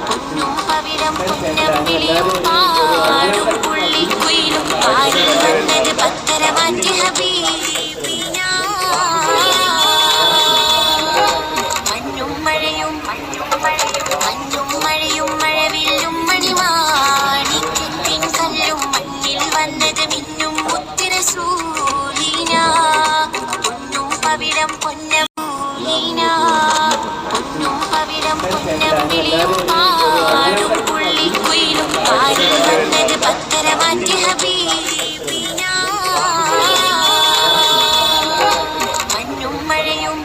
പൊന്നും പവിഴം പൊന്നമ്പിളിയും പാടും പുള്ളിക്കുയിലും പാരിൽ വന്നത് പത്തര മാറ്റി ഹബീബിന. മഞ്ഞും മഴയും മഞ്ഞും മഴയും മഴവില്ലും മണിമാണിക്യത്തിൻ കല്ലും മണ്ണിൽ വന്നത് മിന്നും മുത്ത് റസൂലിന. പൊന്നും പവിഴം പൊന്നമ്പീന പൊന്നും പവിഴം പൊന്നമ്പിളിയും പാടും പുള്ളിക്കുയിലും പാരിൽ വന്നത് പത്തര മാറ്റി ഹബീബിന. മഞ്ഞും മഴയും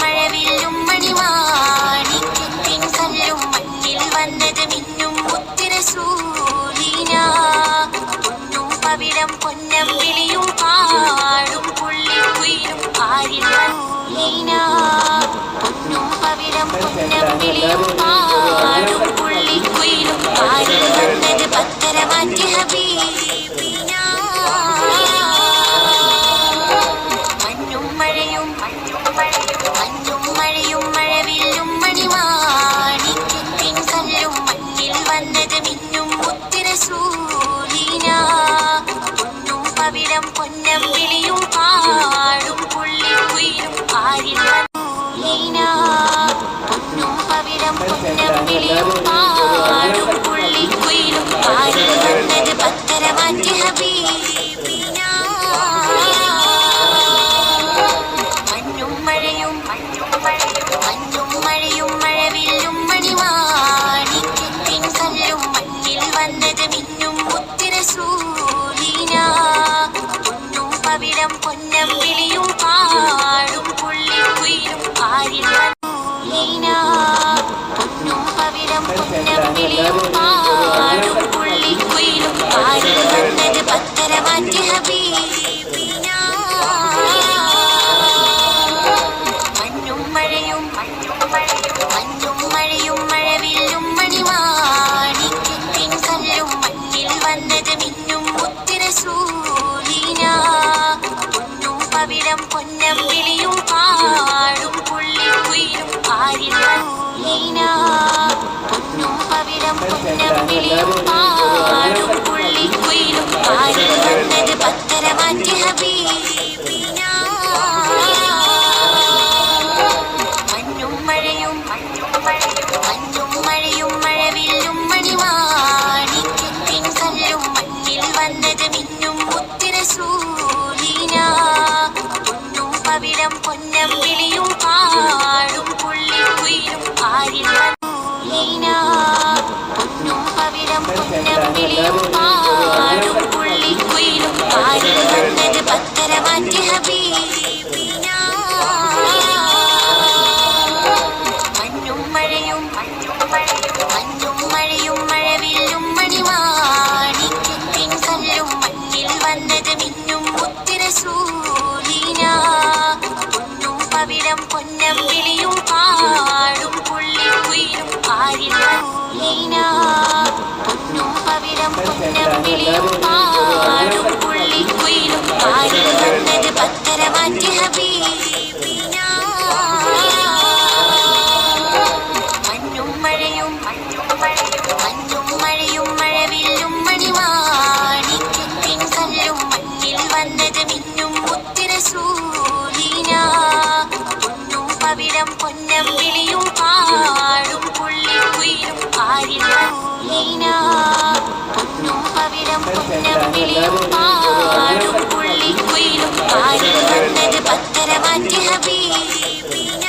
മഴവില്ലും മണിമാണിക്യത്തിൻ കല്ലും മണ്ണിൽ വന്നത് മിന്നും മുത്ത് റസൂലിന. പൊന്നും പവിഴം പൊന്നമ്പിളിയും പാടും പുള്ളിക്കുയിലും പാരിൽ വന്നീന. പൊന്നും പവിഴം പൊന്നമ്പിളിയും പാടും പുള്ളിക്കുയിലും പാരിൽ വന്നത് പത്തര മാറ്റി ഹബീബിന. മഞ്ഞും മഴയും മഴവില്ലും മണിമാണിക്യത്തിൻ കല്ലും മണ്ണിൽ വന്നത് മിന്നും മുത്ത് റസൂലിന. പൊന്നും പവിഴം പൊന്നമ്പിളിയും പാടും പുള്ളിക്കുയിലും പാരിൽ വന്നീന. പൊന്നും പവിഴം പൊന്നമ്പിളിയും പാടും പുള്ളിക്കുയിലും പാരിൽ വന്നത് പത്തര മാറ്റി ഹബീബിന. മഞ്ഞും മഴയും മഴവില്ലും മണിമാണിക്യത്തിൻ കല്ലും മണ്ണിൽ വന്നത് മിന്നും മുത്ത് റസൂലിന. പൊന്നും പവിഴം പൊന്നമ്പിളിയും പാടും പുള്ളിക്കുയിലും പാരിൽ വന്നീന. പൊന്നും പവിഴം പൊന്നമ്പിളിയും പാടും പുള്ളിക്കുയിലും പാരിൽ വന്നത് പത്തര മാറ്റി ഹബീബിന. മഞ്ഞും മഴയും മഴവില്ലും മണിമാണിക്യത്തിൻ കല്ലും മണ്ണിൽ വന്നത് മിന്നും മുത്ത് റസൂലിന. പൊന്നും പവിഴം പൊന്നമ്പിളിയും പാടും പുള്ളിക്കുയിലും പാരിൽ വന്നീന. പൊന്നും പവിഴം പൊന്നമ്പിളിയും പാടും പുള്ളിക്കുയിലും പാരിൽ വന്നത് പത്തര മാറ്റി ഹബീബിന. മഞ്ഞും മഴയും മഴവില്ലും മണിമാണിക്യത്തിൻ കല്ലും മണ്ണിൽ വന്നത് മിന്നും മുത്ത് റസൂലിന. പൊന്നും പവിഴം പൊന്നമ്പിളിയും പാടും പുള്ളിക്കുയിലും പാരിൽ വന്നീന. പൊന്നും പവിഴം പൊന്നമ്പിളിയും പാടും പുള്ളിക്കുയിലും പാരിൽ വന്നത് പത്തര മാറ്റി ഹബീബിന. മഞ്ഞും മഴയും മഴവില്ലും മണിമാണിക്യത്തിൻ കല്ലും മണ്ണിൽ വന്നത് മിന്നും മുത്ത് റസൂലിന. പൊന്നും പവിഴം പൊന്നമ്പിളിയും പാടും പുള്ളിക്കുയിലും പാരിൽ വന്നീന. പൊന്നും പവിഴം പൊന്നമ്പിളിയും പാടും പുള്ളിക്കുയിലും പാരിൽ വന്നത് പത്തര മാറ്റി ഹബീബിന. മഞ്ഞും മഴയും മഴവില്ലും മണിമാണിക്യത്തിൻ കല്ലും മണ്ണിൽ വന്നത് മിന്നും മുത്ത് റസൂലിന. പൊന്നും പവിഴം പൊന്നമ്പിളിയും പാടും പുള്ളിക്കുയിലും പാരിൽ വന്നീന. പൊന്നും പവിഴം പൊന്നമ്പിളിയും പാടും പുള്ളിക്കുയിലും പാരിൽ വന്നത് പത്തര മാറ്റി ഹബീബിന.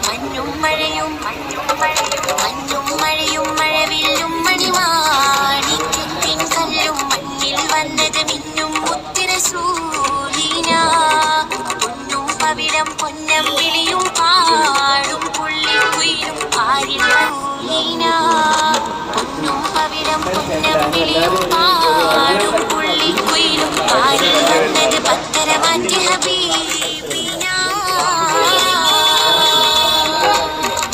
മഞ്ഞും മഴയും മഴവില്ലും മണിമാണിക്യത്തിൻ കല്ലും മണ്ണിൽ വന്നത് മിന്നും മുത്ത് റസൂലിന. പൊന്നും പവിഴം പൊന്നമ്പിളിയും പാടും പുള്ളിക്കുയിലും പാരിൽ വന്നീന. പൊന്നും പവിഴം പൊന്നമ്പിളിയും പാടും പുള്ളിക്കുയിലും പാരിൽ വന്നത് പത്തര മാറ്റി ഹബീബിന.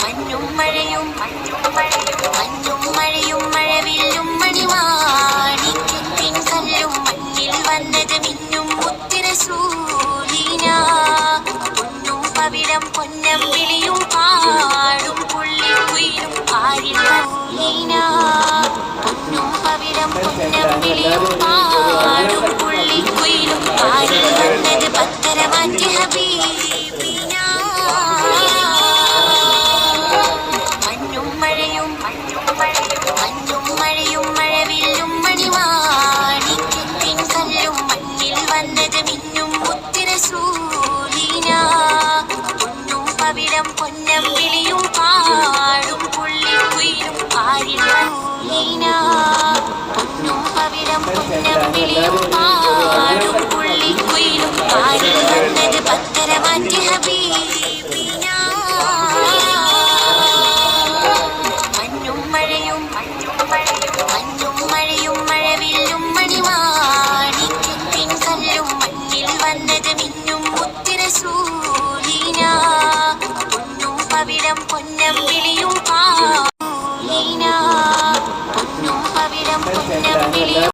മഞ്ഞും മഴയും മഴവില്ലും മണിമാണിക്യത്തിൻ കല്ലും മണ്ണിൽ വന്നത് മിന്നും മുത്ത് റസൂലിന. പവിഴം പൊന്നം വിളിയും പാടും പുള്ളിക്കുയിലും പാരിൽ പൂലീന പൊന്നും പവിഴം പൊന്നം വിളിയും പാടും പുള്ളിക്കുയിലും പാരിൽ വന്നത് പത്തര മാറ്റി ഹബീബിന മഞ്ഞും മഴയും മഴവില്ലും മണിമാണിക്യത്തിൻ കല്ലും മണ്ണിൽ വന്നത് മിന്നും മുത്തിരസൂലീന പൊന്നും പവിഴം പൊന്നം വിളിയും പാടും പുള്ളിക്കുയിലും പാരിൽ പൂലീന പൊന്നും പവിഴം പൊന്നം വിളിയും പാടും പുള്ളിക്കുയിലും പാരിൽ വന്നത് പത്തര മാറ്റി ഹബീബിന മഞ്ഞും മഴയും മഴവില്ലും മണിമാണിക്യത്തിൻ കല്ലും മണ്ണിൽ വന്നത് മിന്നും മുത്തിരസൂലീന പൊന്നും പവിഴം പൊന്നും